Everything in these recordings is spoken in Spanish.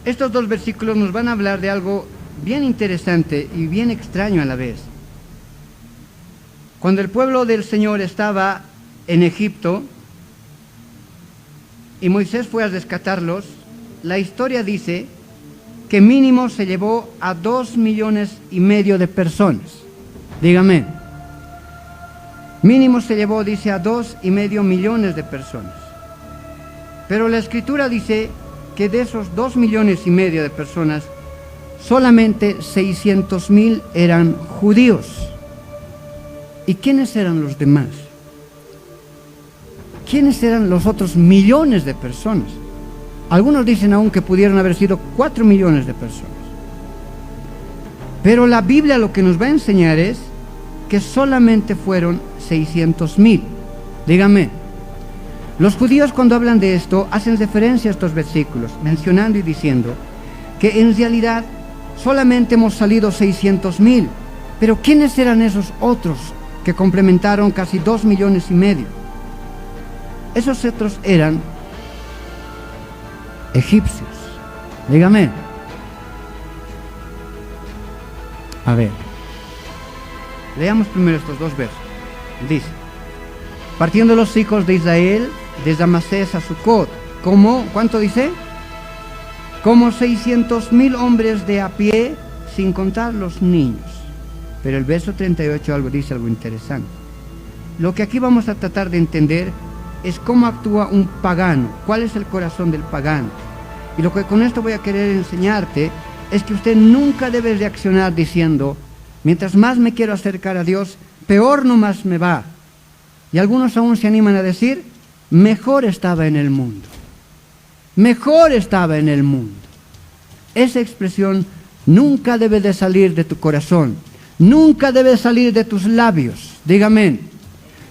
estos dos versículos nos van a hablar de algo bien interesante y bien extraño a la vez. Cuando el pueblo del Señor estaba en Egipto y Moisés fue a rescatarlos, la historia dice que mínimo se llevó a 2,5 millones de personas. Dígame. Mínimo se llevó, dice, a 2,5 millones de personas. Pero la Escritura dice que de esos 2,5 millones de personas, solamente 600,000 eran judíos. ¿Y quiénes eran los demás? ¿Quiénes eran los otros millones de personas? Algunos dicen aún que pudieron haber sido 4 millones de personas. Pero la Biblia lo que nos va a enseñar es que solamente fueron 600,000. Dígame. Los judíos, cuando hablan de esto, hacen referencia a estos versículos, mencionando y diciendo que en realidad solamente hemos salido 600,000. Pero ¿quiénes eran esos otros que complementaron casi 2,5 millones? Esos otros eran egipcios. Dígame. A ver. Leamos primero estos dos versos. Dice: partiendo los hijos de Israel desde Amasés a Sucot, como, ¿cuánto dice? Como 600,000 hombres de a pie, sin contar los niños. Pero el verso 38 dice algo interesante. Lo que aquí vamos a tratar de entender es cómo actúa un pagano, cuál es el corazón del pagano. Y lo que con esto voy a querer enseñarte es que usted nunca debe reaccionar diciendo: mientras más me quiero acercar a Dios, peor nomás me va. Y algunos aún se animan a decir: mejor estaba en el mundo. Mejor estaba en el mundo. Esa expresión nunca debe de salir de tu corazón. Nunca debe salir de tus labios. Dígame.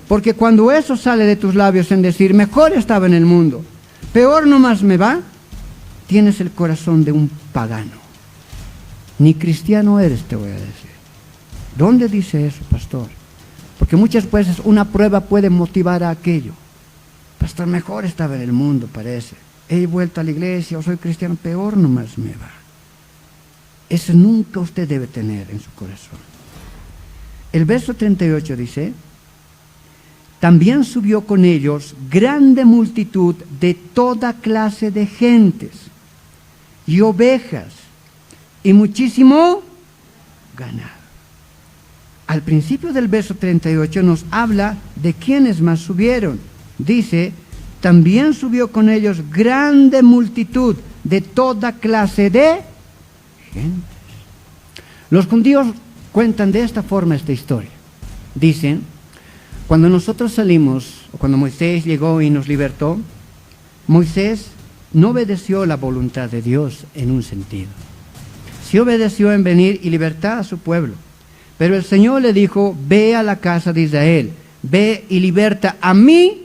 Porque cuando eso sale de tus labios en decir: mejor estaba en el mundo, peor nomás me va, tienes el corazón de un pagano. Ni cristiano eres, te voy a decir. ¿Dónde dice eso, pastor? Porque muchas veces una prueba puede motivar a aquello. Pastor, mejor estaba en el mundo, parece. He vuelto a la iglesia o soy cristiano, peor nomás me va. Eso nunca usted debe tener en su corazón. El verso 38 dice: también subió con ellos grande multitud de toda clase de gentes y ovejas y muchísimo ganado. Al principio del verso 38 nos habla de quiénes más subieron. Dice: también subió con ellos grande multitud de toda clase de gentes. Los judíos cuentan de esta forma esta historia. Dicen: cuando nosotros salimos, o cuando Moisés llegó y nos libertó, Moisés no obedeció la voluntad de Dios en un sentido. Sí obedeció en venir y libertar a su pueblo. Pero el Señor le dijo: ve a la casa de Israel, ve y liberta a mi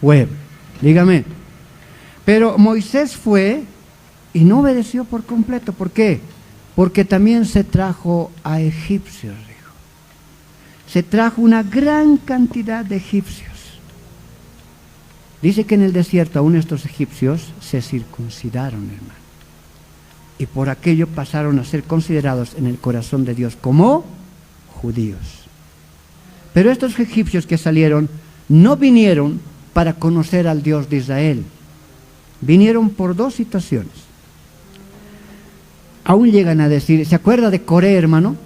pueblo. Dígame. Pero Moisés fue y no obedeció por completo. ¿Por qué? Porque también se trajo a egipcios, dijo. Se trajo una gran cantidad de egipcios. Dice que en el desierto aún estos egipcios se circuncidaron, hermano. Y por aquello pasaron a ser considerados en el corazón de Dios como judíos. Pero estos egipcios que salieron no vinieron para conocer al Dios de Israel. Vinieron por dos situaciones. Aún llegan a decir, ¿se acuerda de Coré, hermano?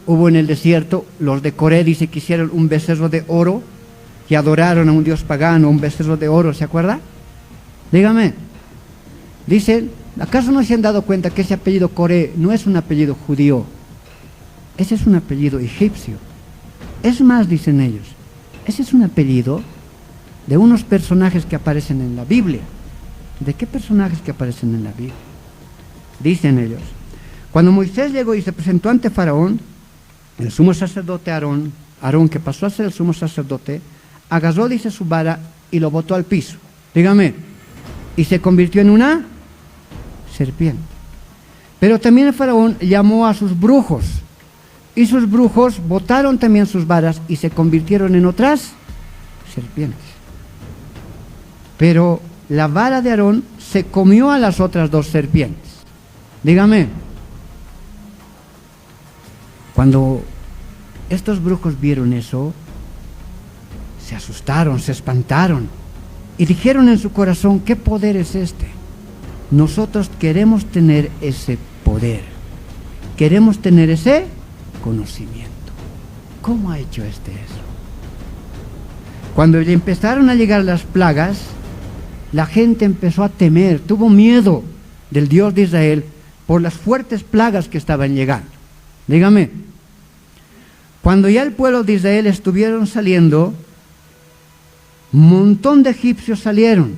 Hubo en el desierto, los de Coré dice que hicieron un becerro de oro y adoraron a un dios pagano, un becerro de oro, ¿se acuerda? Dígame. Dicen, ¿acaso no se han dado cuenta que ese apellido Coré no es un apellido judío? Ese es un apellido egipcio. Es más, dicen ellos, ese es un apellido de unos personajes que aparecen en la Biblia. ¿De qué personajes que aparecen en la Biblia? Dicen ellos, cuando Moisés llegó y se presentó ante Faraón, el sumo sacerdote Aarón que pasó a ser el sumo sacerdote, agarró, dice, su vara y lo botó al piso. Dígame. Y se convirtió en una serpiente. Pero también el Faraón llamó a sus brujos. Y sus brujos botaron también sus varas y se convirtieron en otras serpientes. Pero la vara de Aarón se comió a las otras 2 serpientes. Dígame. Cuando estos brujos vieron eso, se asustaron, se espantaron y dijeron en su corazón: ¿qué poder es este? Nosotros queremos tener ese poder, queremos tener ese conocimiento. ¿Cómo ha hecho eso? Cuando le empezaron a llegar las plagas, la gente empezó a temer, tuvo miedo del Dios de Israel por las fuertes plagas que estaban llegando. Dígame, cuando ya el pueblo de Israel estuvieron saliendo, un montón de egipcios salieron,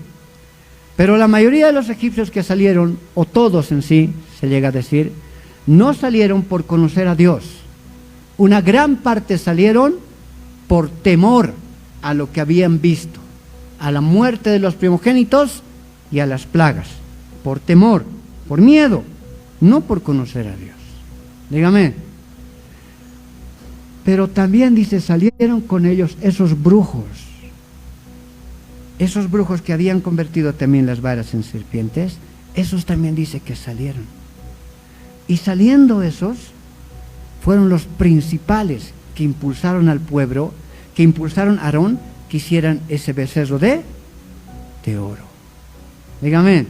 pero la mayoría de los egipcios que salieron, o todos en sí, se llega a decir, no salieron por conocer a Dios. Una gran parte salieron por temor a lo que habían visto, a la muerte de los primogénitos y a las plagas, por temor, por miedo, no por conocer a Dios. Dígame. Pero también dice, salieron con ellos esos brujos que habían convertido también las varas en serpientes, esos también dice que salieron. Y saliendo esos, fueron los principales que impulsaron al pueblo, que impulsaron a Aarón que hicieran ese becerro de oro. Dígame.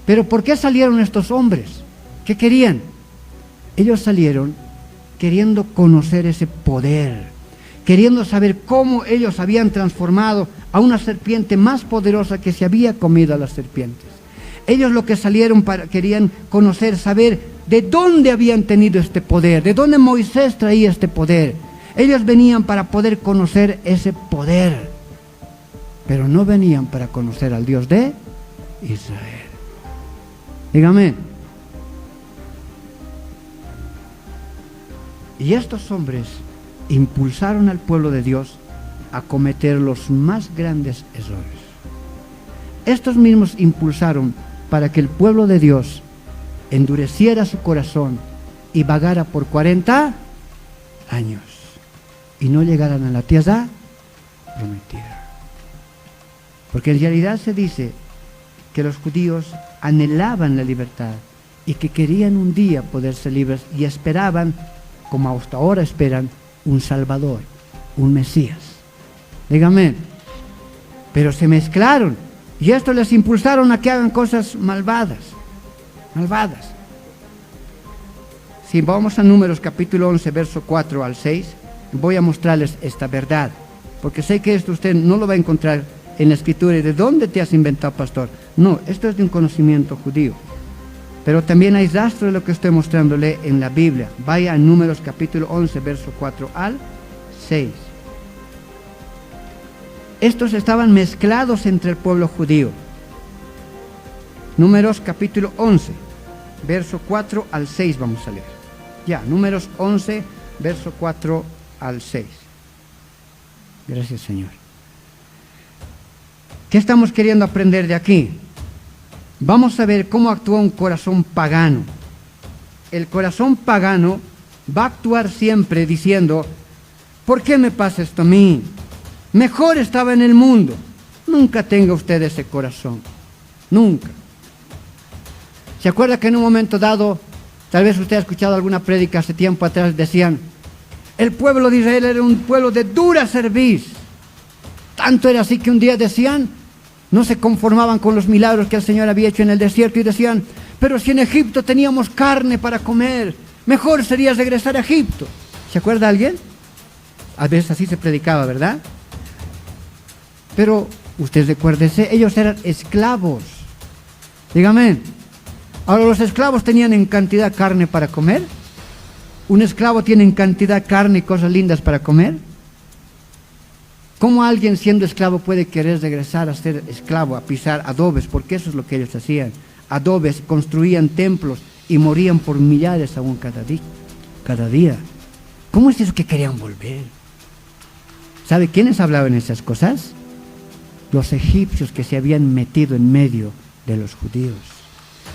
Pero ¿por qué salieron estos hombres? ¿Qué querían? Ellos salieron queriendo conocer ese poder, queriendo saber cómo ellos habían transformado a una serpiente más poderosa que se había comido a las serpientes. Ellos lo que salieron querían conocer, saber de dónde habían tenido este poder, de dónde Moisés traía este poder. Ellos venían para poder conocer ese poder, pero no venían para conocer al Dios de Israel. Dígame. Y estos hombres impulsaron al pueblo de Dios a cometer los más grandes errores. Estos mismos impulsaron para que el pueblo de Dios endureciera su corazón y vagara por 40 años y no llegaran a la tierra prometida. Porque en realidad se dice que los judíos anhelaban la libertad y que querían un día poder ser libres y esperaban, como hasta ahora esperan, un Salvador, un Mesías. Dígame. Pero se mezclaron y esto les impulsaron a que hagan cosas malvadas. Si vamos a Números capítulo 11, verso 4 al 6, voy a mostrarles esta verdad, porque sé que esto usted no lo va a encontrar en la escritura. ¿Y de dónde te has inventado, pastor? No, esto es de un conocimiento judío. Pero también hay rastro de lo que estoy mostrándole en la Biblia. Vaya a Números capítulo 11, verso 4 al 6. Estos estaban mezclados entre el pueblo judío. Números capítulo 11, verso 4 al 6 vamos a leer. Ya, Números 11, verso 4 al 6. Gracias, Señor. ¿Qué estamos queriendo aprender de aquí? Vamos a ver cómo actúa un corazón pagano. El corazón pagano va a actuar siempre diciendo: ¿por qué me pasa esto a mí? Mejor estaba en el mundo. Nunca tenga usted ese corazón. Nunca. ¿Se acuerda que en un momento dado, tal vez usted ha escuchado alguna prédica hace tiempo atrás, decían: el pueblo de Israel era un pueblo de dura cerviz? Tanto era así que un día decían, no se conformaban con los milagros que el Señor había hecho en el desierto y decían: pero si en Egipto teníamos carne para comer, mejor sería regresar a Egipto. ¿Se acuerda alguien? A veces así se predicaba, ¿verdad? Pero usted recuérdese, ellos eran esclavos. Dígame. Ahora, los esclavos tenían en cantidad carne para comer. ¿Un esclavo tiene en cantidad carne y cosas lindas para comer? ¿Cómo alguien siendo esclavo puede querer regresar a ser esclavo, a pisar adobes? Porque eso es lo que ellos hacían. Adobes, construían templos y morían por millares aún cada día. ¿Cómo es eso que querían volver? ¿Sabe quiénes hablaban esas cosas? Los egipcios que se habían metido en medio de los judíos.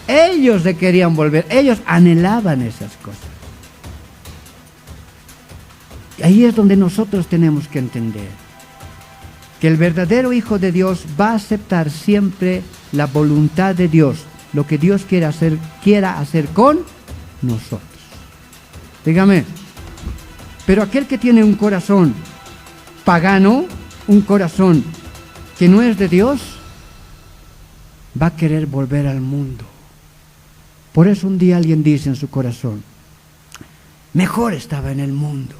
Ellos se querían volver, ellos anhelaban esas cosas. Y ahí es donde nosotros tenemos que entender que el verdadero Hijo de Dios va a aceptar siempre la voluntad de Dios, lo que Dios quiera hacer con nosotros. Dígame, pero aquel que tiene un corazón pagano, un corazón que no es de Dios, va a querer volver al mundo. Por eso un día alguien dice en su corazón, mejor estaba en el mundo.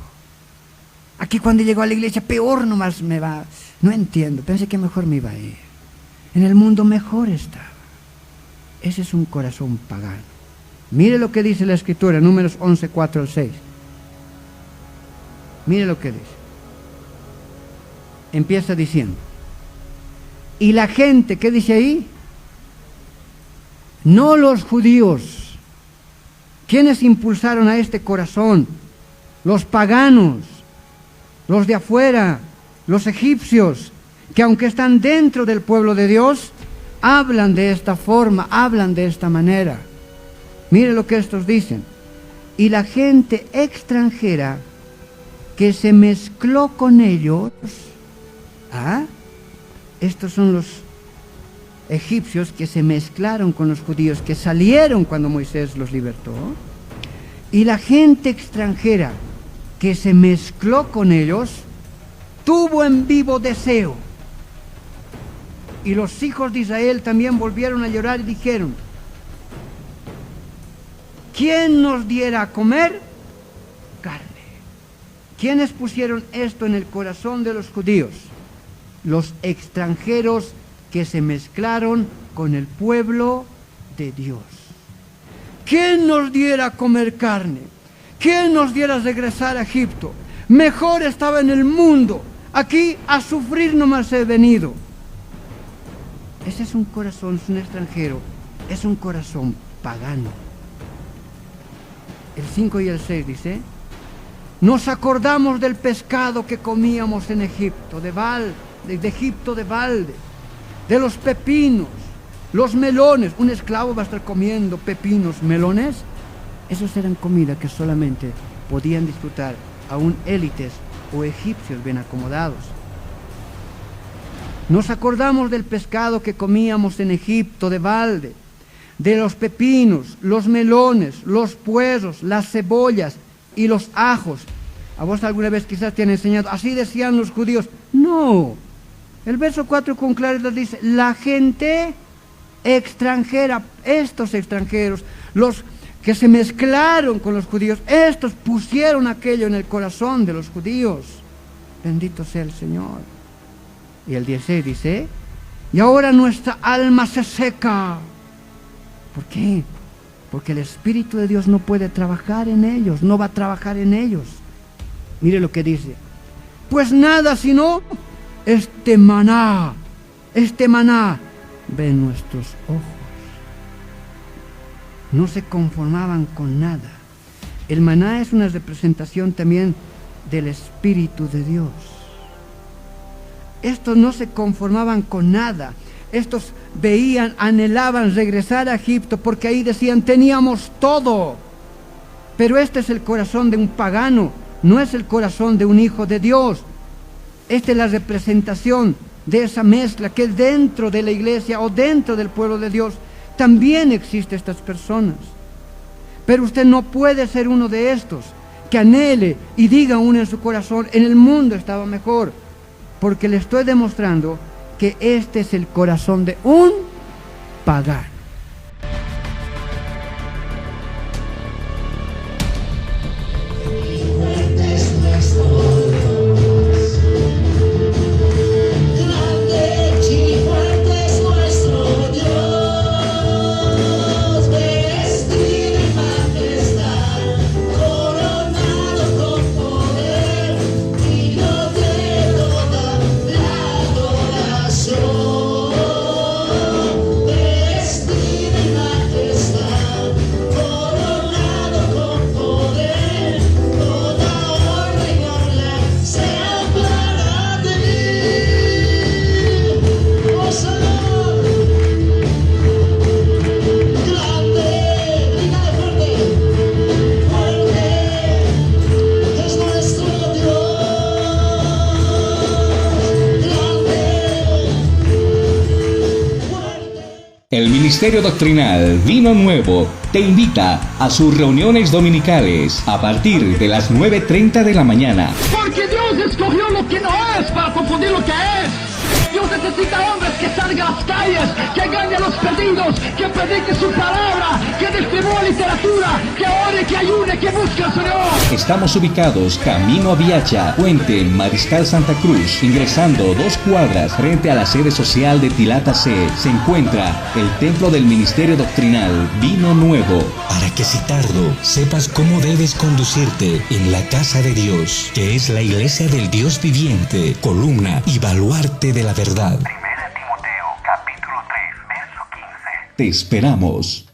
Aquí cuando llegó a la iglesia, peor nomás me va. No entiendo, pensé que mejor me iba a ir. En el mundo mejor estaba. Ese es un corazón pagano. Mire lo que dice la Escritura, Números 11, 4 al 6. Mire lo que dice. Empieza diciendo, y la gente, ¿qué dice ahí? No los judíos. ¿Quiénes impulsaron a este corazón? Los paganos, los de afuera, los egipcios, que aunque están dentro del pueblo de Dios, hablan de esta forma, hablan de esta manera. Mire lo que estos dicen. Y la gente extranjera que se mezcló con ellos, estos son los egipcios que se mezclaron con los judíos, que salieron cuando Moisés los libertó, y la gente extranjera que se mezcló con ellos, tuvo en vivo deseo. Y los hijos de Israel también volvieron a llorar y dijeron, ¿quién nos diera a comer carne? ¿Quiénes pusieron esto en el corazón de los judíos? Los extranjeros que se mezclaron con el pueblo de Dios. ¿Quién nos diera a comer carne? ¿Quién nos diera a regresar a Egipto? Mejor estaba en el mundo. Aquí a sufrir nomás he venido. Ese es un corazón, es un extranjero, es un corazón pagano. El 5 y el 6 dice, nos acordamos del pescado que comíamos en Egipto, de Egipto de balde, de los pepinos, los melones. Un esclavo va a estar comiendo pepinos, melones. Esos eran comida que solamente podían disfrutar aún élites o egipcios bien acomodados. Nos acordamos del pescado que comíamos en Egipto de balde, de los pepinos, los melones, los puerros, las cebollas y los ajos. A vos alguna vez quizás te han enseñado, así decían los judíos. No, el verso 4 con claridad dice, la gente extranjera, estos extranjeros, los que se mezclaron con los judíos, estos pusieron aquello en el corazón de los judíos. Bendito sea el Señor. Y el 16 dice, y ahora nuestra alma se seca. ¿Por qué? Porque el Espíritu de Dios no puede trabajar en ellos, no va a trabajar en ellos. Mire lo que dice, pues nada sino este maná ven nuestros ojos. No se conformaban con nada. El maná es una representación también del Espíritu de Dios. Estos no se conformaban con nada. Estos veían, anhelaban regresar a Egipto porque ahí decían, teníamos todo. Pero este es el corazón de un pagano, no es el corazón de un hijo de Dios. Esta es la representación de esa mezcla que dentro de la iglesia o dentro del pueblo de Dios también existen estas personas. Pero usted no puede ser uno de estos que anhele y diga uno en su corazón, en el mundo estaba mejor. Porque le estoy demostrando que este es el corazón de un pagano. El Ministerio Doctrinal Vino Nuevo te invita a sus reuniones dominicales a partir de las 9:30 de la mañana. Porque Dios escogió lo que no es para confundir lo que es. Dios necesita hombres que salgan a las calles, que ganen a los perdidos, que prediquen su palabra, que distribuyan literatura, que ore, que ayune, que busque al Señor. Estamos ubicados camino a Viacha, Puente, Mariscal Santa Cruz. Ingresando 2 cuadras frente a la sede social de Tilata C, se encuentra el templo del Ministerio Doctrinal Vino Nuevo. Para que si tardo sepas cómo debes conducirte en la casa de Dios, que es la iglesia del Dios viviente, columna y baluarte de la verdad. Primera Timoteo, capítulo 3, verso 15. Te esperamos.